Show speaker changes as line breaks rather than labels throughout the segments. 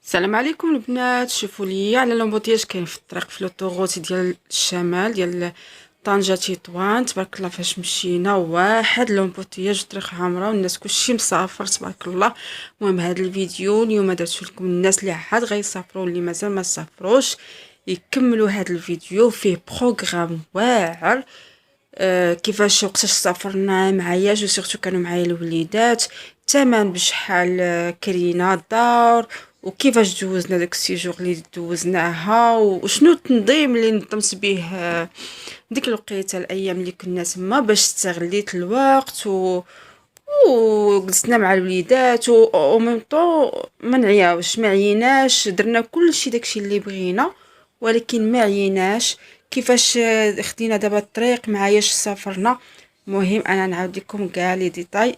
السلام عليكم البنات. شوفوا لي على لومبوتياج كاين في الطريق في لوطوغوت ديال الشمال ديال طنجة تطوان. تبارك الله فاش مشينا واحد لومبوتياج الطريق عامره والناس كلشي مسافر تبارك الله. المهم هذا الفيديو اليوم درت لكم الناس اللي عاد غيسافروا اللي مازال ما سافروش يكملوا هذا الفيديو. فيه بروغرام واعر كيفاش وقتاش سافرنا معايا وسيرتو كانوا معايا الوليدات، الثمن بشحال كرينا الدار وكيفاش دوزنا داك السيجور اللي دوزناها وشنو التنظيم اللي نظمت به ديك الوقيته الايام اللي كنا تما باش استغليت الوقت وجلسنا مع الوليدات و ميم طون ما نعياوش ما عيناش، درنا كلشي داكشي اللي بغينا ولكن ما عيناش. كيفاش خدينا دابا الطريق معاياش سافرنا. مهم انا نعاود لكم كاع لي ديتاي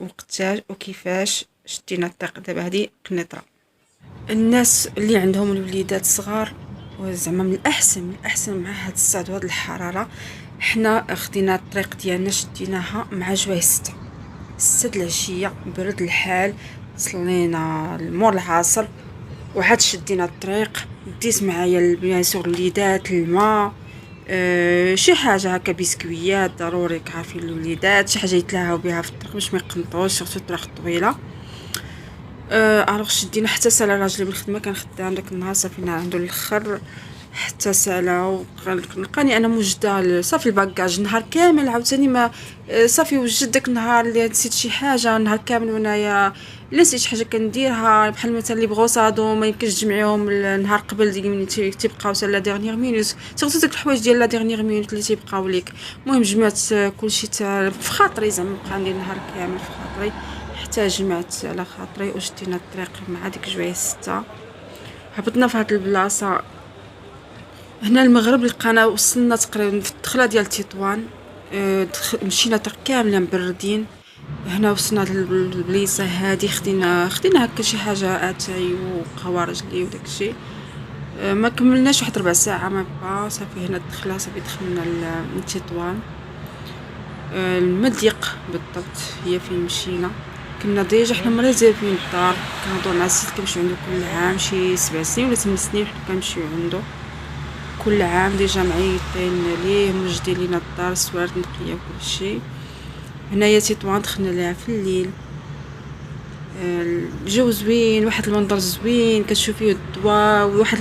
وقتاش وكيفاش شدينا الطريق. دابا هذه قنيطره. الناس اللي عندهم الوليدات صغار وزعما من الاحسن مع هاد الصعد وهاد الحراره حنا خدينا الطريق ديالنا شديناها مع جوايه 6 العشيه، برد الحال، صلينا المور العصر وعاد شدينا الطريق. ديت معايا بيان سور الوليدات الماء، شي حاجه هكا بسكويات ضروري عارفين الوليدات، شي حاجه يتلاهاو بها في الطريق باش ما يقنطوش سورتو الطريق طويله. الوغ شدينا حتى سالا راجلي بالخدمه كان خدام داك النهار صافينا عنده الاخر حتى سالا وقالني انا موجده صافي الباكاج نهار كامل عاوتاني ما صافي وجد داك النهار اللي نسيت شي حاجه نهار كامل وانايا الا نسيت شي حاجه كنديرها بحال مثلا اللي بغاو صادو ما يمكنش تجمعيهم النهار قبل ديك من تيبقاو حتى لا ديرنيير مينوت سورتو داك الحوايج ديال لا ديرنيير مينوت اللي تيبقاو ليك. المهم جمعت كلشي في خاطري زعما بقى ندير نهار كامل في خاطري حتى جمعت على خاطري وشدينا الطريق مع ديك جوايه 6. هبطنا في هاد البلاصه هنا المغرب لقانا وصلنا تقريبا في الدخله ديال تطوان. مشينا طريق كامله مبردين. هنا وصلنا للبليصه هادي خدينا هكا شي حاجه اتاي وقهوه رجلي وداكشي. ما كملناش واحد ربع ساعه ما با صافي هنا الدخله صافي دخلنا لتطوان. المضيق بالضبط هي فين مشينا. كنا ديجا حنا مريزيرفين الدار، كنهضروا مع السيد كنمشيو عنده كل عام شي 7 سنين ولا 8 سنين حنا كنمشيو عنده كل عام ديجا معيطين ليه موجدين لينا الدار السوارد نقيه وكلشي. هنايا تطوان دخلنا ليها في الليل. الجو زوين، واحد المنظر زوين كتشوفيه الضواء وواحد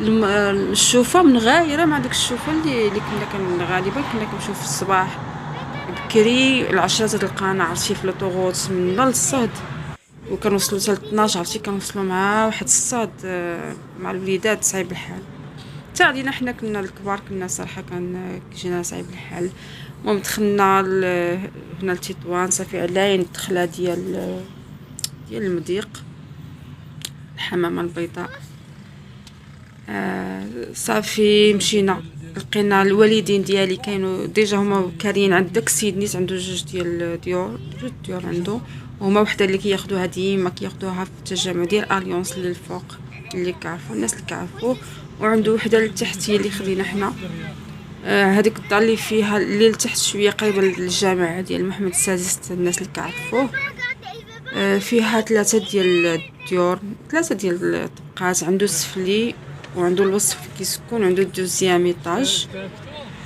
الشوفه من غايره مع داك الشوفه اللي كنا غالبا كنا كنمشيو في الصباح بكري العشرة تلقانا عرفتي في لوطوغوت من للصهد وكنوصلوا حتى 12 عرفتي كنوصلوا مع واحد الصاد مع الوليدات صعيب الحال. حتى علينا حنا كنا الكبار كنا صراحه كان كيجينا صعيب الحال. المهم دخلنا هنا لتطوان صافي علاين الدخله ديال المضيق الحمامه البيضاء. صافي مشينا لقينا الوالدين ديالي كانوا ديجا هما كارين عند داك السيد نيت عنده جوج ديال جوج ديور عنده، وهما وحده اللي كياخذوها ديما كياخذوها في التجمع ديال اليونس اللي الفوق اللي كعرفوا الناس اللي كعرفوا، وعنده وحده لتحت هي اللي خدينا حنا. هذيك الدار اللي فيها اللي لتحت شويه قريبه للجامع ديال محمد السادس الناس اللي كعرفوه. فيها 3 ديال الديور 3 ديال الطبقات، عنده السفلي وعنده الوسط كيسكن، عنده الدوزيام ايطاج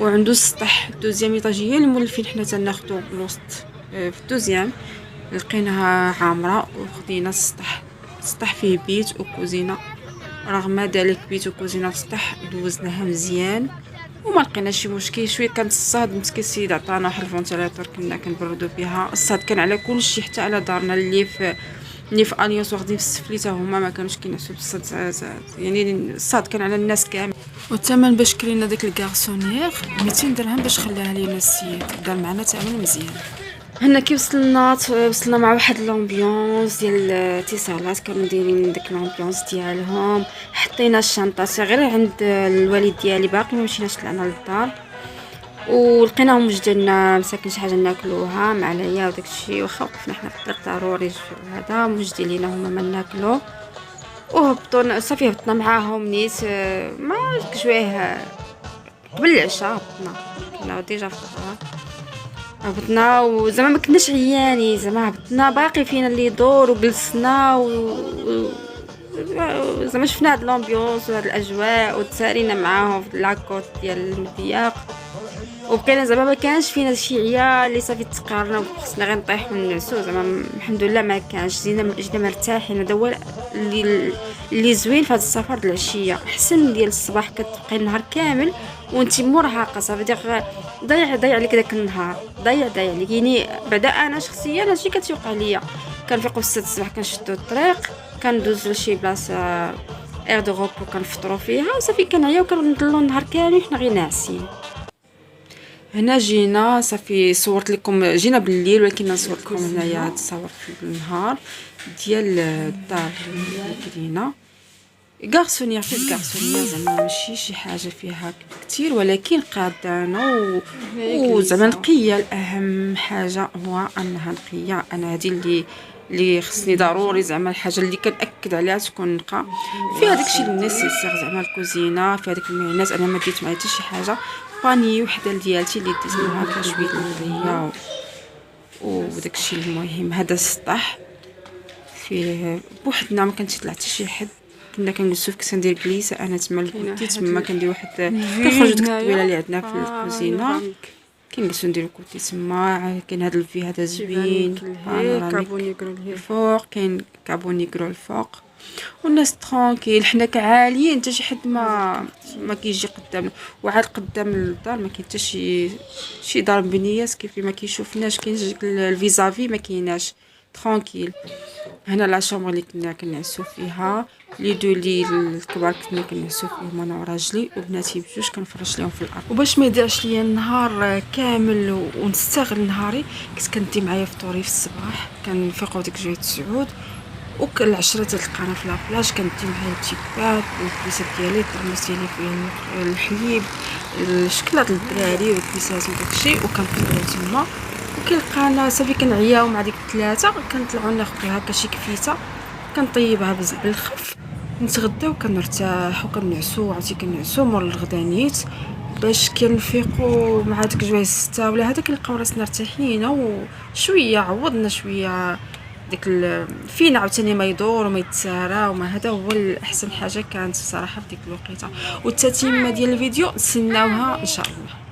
وعنده السطح. الدوزيام ايطاج هي اللي مولفين حنا تناخذوا الوسط. في الدوزيام لقيناها عامره وخدينا السطح فيه بيت وكوزينه. رغم ذلك بيت وكوزينه وسطح دوزناها مزيان وما لقينا شي مشكل. شويه كانت الصاد مسكين السيد عطانا واحد الفونتيلاتور كنا كنبردوا بها. الصاد كان على كلشي حتى على دارنا اللي في اليونس واخدين في السفلي حتى هما ما كانوش كينعسوا بالصاد يعني الصاد كان على الناس كامل. والثمن باش كرينا داك الكارسونير 200 درهم باش خلاها لينا السيد، دار معنا ثمن مزيان. هنا كي وصلنا مع واحد لومبيونس ديال الاتصالات كانوا دايرين داك لومبيونس ديالهم. حطينا الشنطه غير عند الوالد ديالي باقي ما مشيناش طلعنا للدار ولقيناهم وجدنا مساكن شي حاجه ناكلوها مع العيا وداك الشيء. واخا وقفنا حنا في الطريق ضروري هذا موجدين لينا هما ما ناكلو وهبطنا صافي هبطنا معاهم نيت ما ديك شويه قبل العشاء هبطنا كنا ديجا في الدار. هبطنا وزعما ما كناش عيانين زعما هبطنا باقي فينا اللي يدور وجلسنا زعما شفنا هاد لامبيونس وهاد الاجواء وتسالينا معاهم في لاكوت ديال المضياق، وبقينا زعما ما كانش فينا شي عيال اللي صافي تقارنا وخصنا غير نطيحوا ونعسوا. زعما الحمد لله ما كانش، جينا مرتاحين. هذا هو اللي زوين في هذا السفر. العشيه احسن ديال الصباح، كتبقى النهار كامل وانت مرهقه صافي ديك ضيع عليك داك النهار، ضيع عليك. يعني بعدا انا شخصيا هادشي كتوقع ليا، كنفيقوا في 6 الصباح كنشدوا الطريق، كندوزو لشي بلاصه اير دو روبو كنفطروا فيها وصافي كنعياو كنضلوا النهار كامل حنا غير ناعسين. هنا جينا صافي صورت لكم، جينا بالليل ولكن نصور لكم هنايا تصور في النهار ديال الدار اللي كرينا. غارسونيير فيت غارسونيير، زعما ماشي شي حاجه فيها كتير ولكن قادانا وزعما نقيه. الاهم حاجه هو انها نقيه. انا هذه اللي خصني ضروري، زعما الحاجه اللي كنأكد عليها تكون نقا فيها داكشي اللي نيسيسير، زعما الكوزينه فيها داك المعينات. انا ما ديت معايا حتى شي حاجه، باني وحده ديالتي اللي ديت معاها هكا شويه النقيه وداكشي المهم. هذا السطح فيه بوحدنا، ما كنتطلع حتى شي حد. كنا كنجلسوا في كندير جليسه انا تما الكوتي تما، كندير واحد كنخرجوا ديك الطويله اللي عندنا في الكوزينه، كنجلسوا نديرو كوتي تما. كاين هذا الفي هذا زوين بانوراميك الفوق، كاين كابونيغرو الفوق والناس ترونكيل. حنا كعاليين حتى شي حد ما كيجي قدامنا، وعاد قدام الدار ما كاين حتى شي دار مبنيه كيف ما كيشوفناش. كاين الفيزافي ما كايناش، ترونكيل. هنا لا شومبر اللي كنا كنعسو فيها، لي دو لي الكبار كنا كنعسو فيهم انا وراجلي وبناتي بجوج، كنفرش ليهم في الارض. وباش ما يضيعش ليا النهار كامل ونستغل نهاري، كنت كندي معايا فطوري في الصباح، كنفيقوا ديك جويه السعود وكل 10 تلقانا في لابلاج. كندي معايا التيكات والكريسات ديالي، الطرموس ديالي فيها الحليب، الشكلاط للدراري والكريسات وداكشي، وكنفطروا تما. وكيلقانا صافي كنعياو مع ديك الثلاثه، كنطلعوا ناخذ هكا شي كفيته كنطيبها بالخف، نتغداو كنرتاحوا كنعسوا. عرفتي كنعسوا مور الغدانيت باش كنفيقوا مع ديك جويه 6 ولا هذا، كنلقاو راسنا مرتاحين وشويه عوضنا شويه ديك فينا عاوتاني ما يدور وما يتسارى وما. هذا هو الاحسن حاجه كانت الصراحه في ديك الوقيته. والتتمه ديال الفيديو نستناوها ان شاء الله.